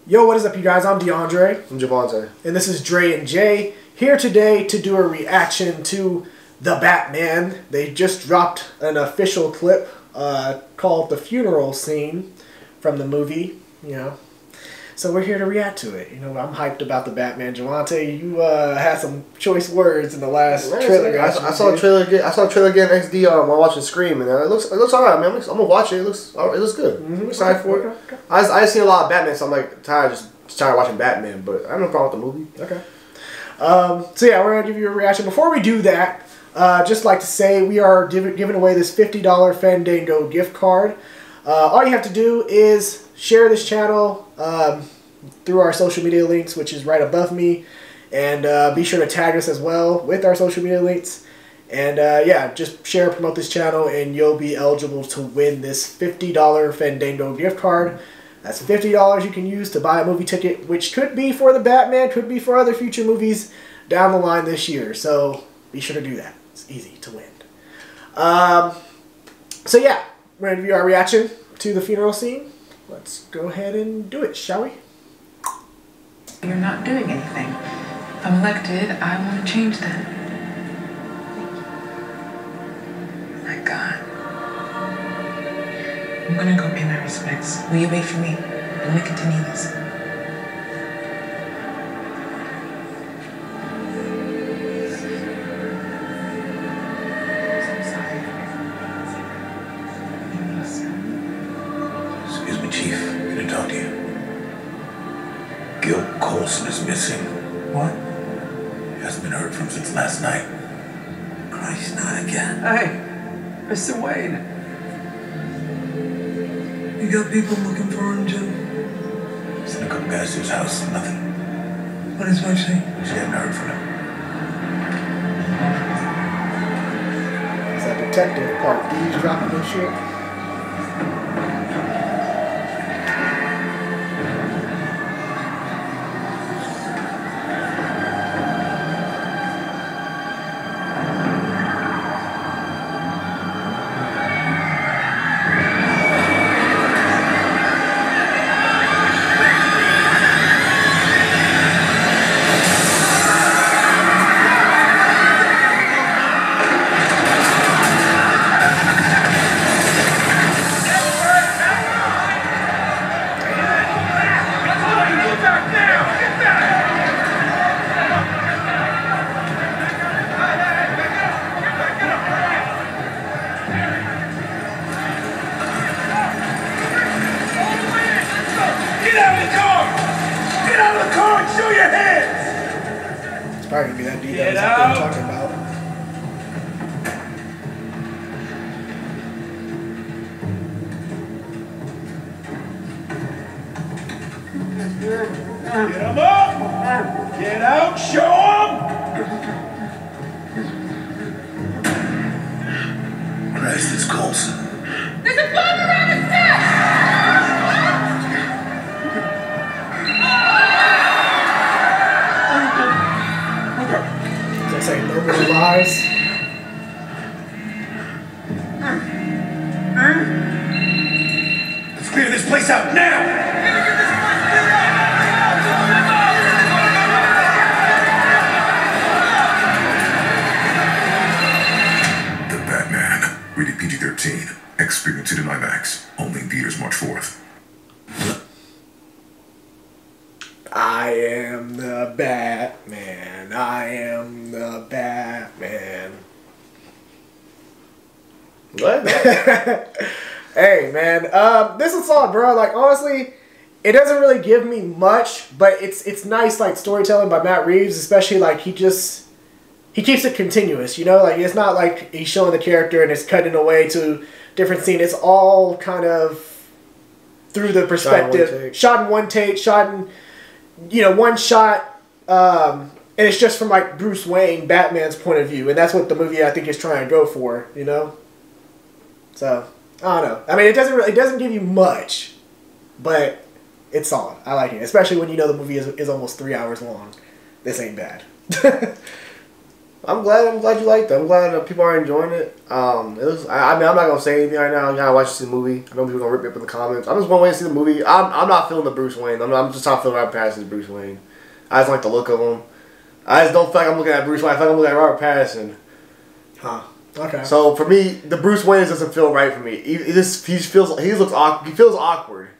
Yo, what is up, you guys? I'm DeAndre. I'm Javante. And this is Dre and Jay, here today to do a reaction to The Batman. They just dropped an official clip called The Funeral Scene from the movie, So we're here to react to it. I'm hyped about The Batman. Javante, you had some choice words in the last trailer. I saw the trailer again. I saw the trailer again XD while watching Scream, and it looks alright, man. I'm gonna watch it. It looks good. I'm excited for it. Okay. I seen a lot of Batman, so I'm like tired watching Batman, but I have no problem with the movie. Okay. So yeah, we're gonna give you a reaction. Before we do that, just like to say we are giving away this $50 Fandango gift card. All you have to do is share this channel through our social media links, which is right above me, and be sure to tag us as well with our social media links. And yeah, just share and promote this channel, and you'll be eligible to win this $50 Fandango gift card. That's $50 you can use to buy a movie ticket, which could be for The Batman, could be for other future movies down the line this year. So be sure to do that. It's easy to win. So yeah, we're going to do our reaction to The Funeral Scene. Let's go ahead and do it, shall we? You're not doing anything. If I'm elected, I want to change that. My God. I'm gonna go pay my respects. Will you wait for me? I want to continue this. Excuse me, Chief. Can I talk to you? Gil Colson is missing. What? He hasn't been heard from since last night. Christ, not again. Hey, Mr. Wade. You got people looking for him, Jim? Sent a couple guys to his house, nothing. What is my saying? She hadn't heard from him. It's that detective part. He's dropping this shit. Show your hands! It's probably gonna be that detail Get I'm out. talking about. Get him up! Get out! Show him! Christ, it's Colson. There's a bomb around the set! Say no more lies. Let's clear this place out now! The Batman, rated PG-13, experience it in IMAX, only in theaters March 4th. I am the Batman. I am the Batman. What? Hey, man. This is solid, bro. Like, honestly, it doesn't really give me much, but it's nice, like, storytelling by Matt Reeves, especially, like, he keeps it continuous, Like, it's not like he's showing the character and it's cutting away to different scene. It's all kind of through the perspective. Shot in one take, shot in one shot, and it's just from like Bruce Wayne, Batman's point of view, and that's what the movie I think is trying to go for, So I don't know. I mean, it doesn't give you much, but it's solid. I like it, especially when the movie is almost 3 hours long. This ain't bad. I'm glad you liked it. I'm glad people are enjoying it. It was. I mean, I'm not gonna say anything right now. You gotta watch the movie. I know people are gonna rip me up in the comments. I'm just one way to see the movie. I'm not feeling the Bruce Wayne. I'm just not feeling Robert Pattinson's Bruce Wayne. I just like the look of him. I just don't feel like I'm looking at Bruce Wayne. I feel like I'm looking at Robert Pattinson. Huh. Okay. So for me, the Bruce Wayne doesn't feel right for me. He feels awkward.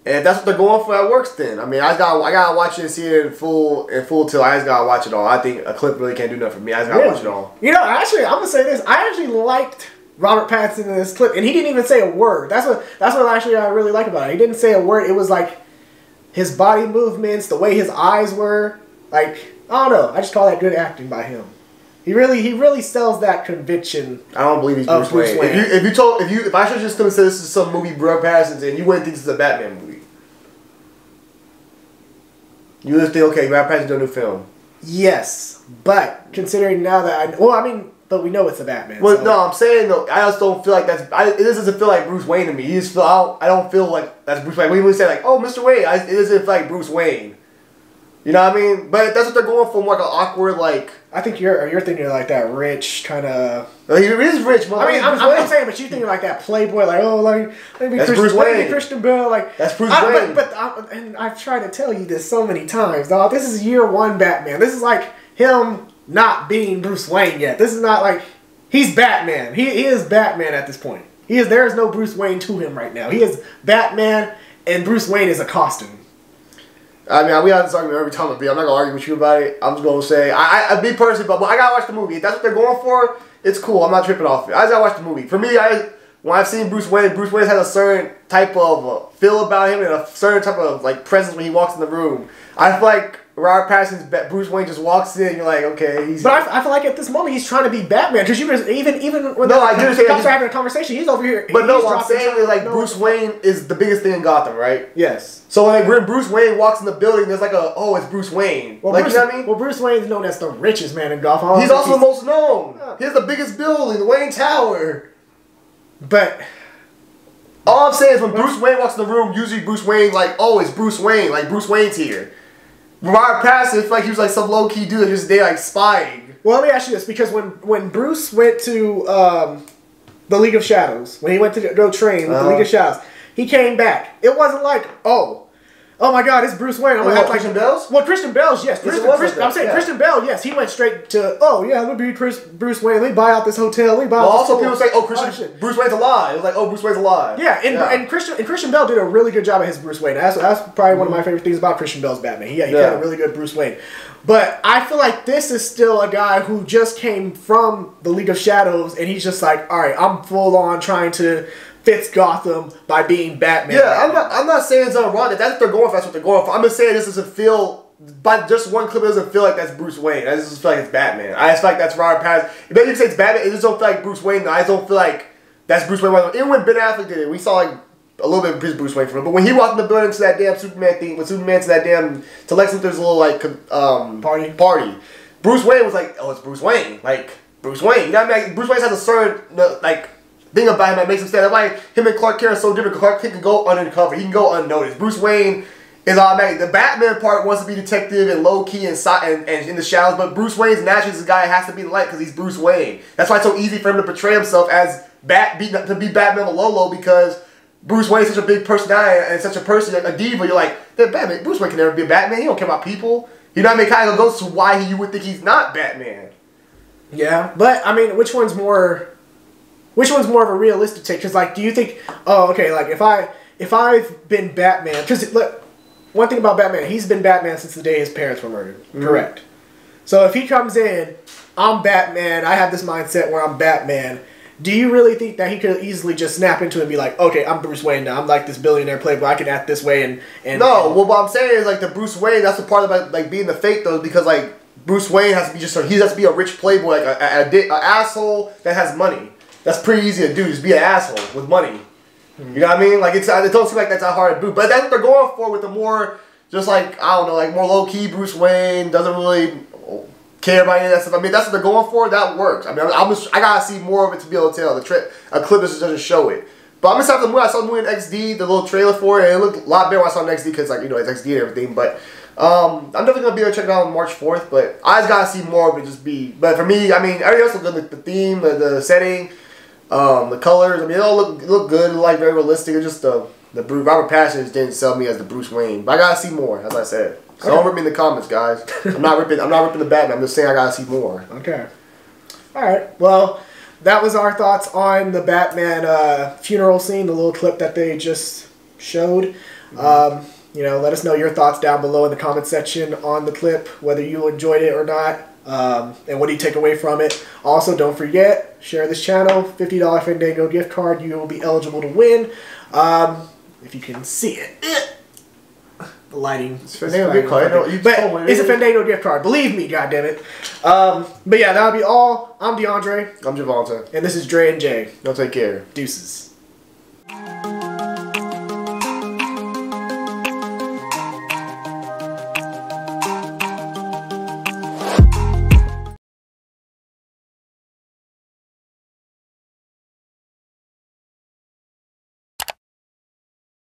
And if that's what they're going for, that works then. I mean, I gotta watch it and see it in full till I just gotta watch it all. I think a clip really can't do nothing for me. I just gotta watch it all. You know, actually, I'm gonna say this. I actually liked Robert Pattinson in this clip, and he didn't even say a word. That's what actually I really like about it. He didn't say a word. It was like his body movements, the way his eyes were. Like, I don't know. I just call that good acting by him. He really sells that conviction. I don't believe he's Bruce Wayne. If I should just come and say this is some movie Robert Pattinson's in, you wouldn't think this is a Batman movie. You would think, okay, Robert Pattinson doing a new film. Yes, but considering now that but we know it's a Batman. Well, so. no, I'm saying though, I just don't feel like it doesn't feel like Bruce Wayne to me. I don't feel like that's Bruce Wayne. We would say like, oh, Mr. Wayne. It doesn't feel like Bruce Wayne. You know what I mean? But that's what they're going for, more like an awkward, like... I think you're thinking like that rich kind of... He is rich, man. I mean, I'm saying, but you're thinking like that playboy, like, oh, like, maybe Christian Bale, like... That's Bruce Wayne. And I've tried to tell you this so many times, dog. This is year one Batman. This is like him not being Bruce Wayne yet. This is not like... He's Batman. He is Batman at this point. There is no Bruce Wayne to him right now. He is Batman, and Bruce Wayne is a costume. I mean, we have this argument every time. I'm not gonna argue with you about it. I'm just gonna say, me personally, but I gotta watch the movie. If that's what they're going for, it's cool. I'm not tripping off it. I just gotta watch the movie. For me, when I've seen Bruce Wayne has a certain type of feel about him and a certain type of like presence when he walks in the room. I feel like Robert Pattinson's Bruce Wayne just walks in, and you're like, okay, he's... But I feel like at this moment he's trying to be Batman, because even when I do say cops are having a conversation, he's over here. But no, what I'm saying is like Bruce Wayne is the biggest thing in Gotham, right? Yes. So like when Bruce Wayne walks in the building, there's like it's Bruce Wayne. Well, like, Bruce, you know what I mean? Well, Bruce Wayne is known as the richest man in Gotham. He's also the most known. Yeah. He has the biggest building, the Wayne Tower. But all I'm saying is when Bruce Wayne walks in the room, usually Bruce Wayne it's Bruce Wayne, like Bruce Wayne's here. Robert Pattinson, it's like he was like some low key dude just there like spying. Well, let me ask you this, because when Bruce went to the League of Shadows, when he went to go train with the League of Shadows, he came back. It wasn't like, oh my God, it's Bruce Wayne. I'm gonna act like Christian Bale's? Well, Christian Bale's, yes. Christian Bale, yes. He went straight to, let me be Bruce Wayne. Let me buy out this hotel. Let me buy out this also people say, Bruce Wayne's alive. It was like, Bruce Wayne's alive. Yeah, and Christian Bale did a really good job at his Bruce Wayne. That's probably one of my favorite things about Christian Bale's Batman. He had a really good Bruce Wayne. But I feel like this is still a guy who just came from the League of Shadows, and he's just like, all right, I'm full on trying to fix Gotham by being Batman. Yeah, I'm not saying it's not wrong. If that's what they're going for, that's what they're going for. I'm just saying this doesn't feel, by just one clip, it doesn't feel like that's Bruce Wayne. I just feel like it's Batman. I just feel like that's Robert Pattinson. If you say it's Batman, it just don't feel like Bruce Wayne. I just don't feel like that's Bruce Wayne. Even when Ben Affleck did it, we saw like a little bit of Bruce Wayne from him. But when he walked in the building to that damn Superman thing, to Lex Luthor's little like party, Bruce Wayne was like, it's Bruce Wayne. Like, Bruce Wayne. You know what I mean? Like, Bruce Wayne has a certain, like, thing about him that makes him stand. That's why him and Clark Kent are so different. Clark Kent can go undercover. He can go unnoticed. Bruce Wayne is automatic. The Batman part wants to be detective and low key and in the shadows, but Bruce Wayne's naturally this guy has to be the light because he's Bruce Wayne. That's why it's so easy for him to portray himself as to be Batman Malolo, because Bruce Wayne is such a big personality and such a person, a diva. You're like, Batman. Bruce Wayne can never be a Batman. He don't care about people. You know what I mean? It kind of goes to why you would think he's not Batman. Yeah, but I mean, which one's more of a realistic take? Because like, do you think, like if I've been Batman, because look, one thing about Batman, he's been Batman since the day his parents were murdered. Mm-hmm. Correct. So if he comes in, I'm Batman, I have this mindset where I'm Batman. Do you really think that he could easily just snap into it and be like, okay, I'm Bruce Wayne now. I'm like this billionaire playboy. I can act this way and well, what I'm saying is like the Bruce Wayne. That's the part about like being the fake though, because like Bruce Wayne has to be he has to be a rich playboy, like an asshole that has money. That's pretty easy to do. Just be an asshole with money. You know what I mean? Like it don't seem like that's that hard to do, but that's what they're going for with the more just like I don't know, like more low key Bruce Wayne doesn't really care about any of that stuff. I mean, that's what they're going for. That works. I mean, I gotta see more of it to be able to tell. A clip doesn't show it. But I'm excited for the movie. I saw the movie in XD, the little trailer for it, and it looked a lot better when I saw it in XD because, like, you know, it's XD and everything. But I'm definitely gonna be able to check it out on March 4th, but I just gotta see more of it. Just be, but for me, I mean, everything else look good. The theme, the setting, the colors. I mean, it all look good. Like very realistic. It's just the Robert Pattinson just didn't sell me as the Bruce Wayne. But I gotta see more, as I said. So don't rip me in the comments, guys. I'm not ripping the Batman. I'm just saying I gotta see more. Okay. All right. Well, that was our thoughts on the Batman funeral scene, the little clip that they just showed. You know, let us know your thoughts down below in the comment section on the clip, whether you enjoyed it or not, and what do you take away from it. Also, don't forget, share this channel, $50 Fandango gift card. You will be eligible to win. If you can see it. The lighting. It's Fandango gift card. But it's a Fandango gift card. Believe me, goddammit. But yeah, that'll be all. I'm DeAndre. I'm Javonte. And this is Dre and Jay. Y'all take care. Deuces.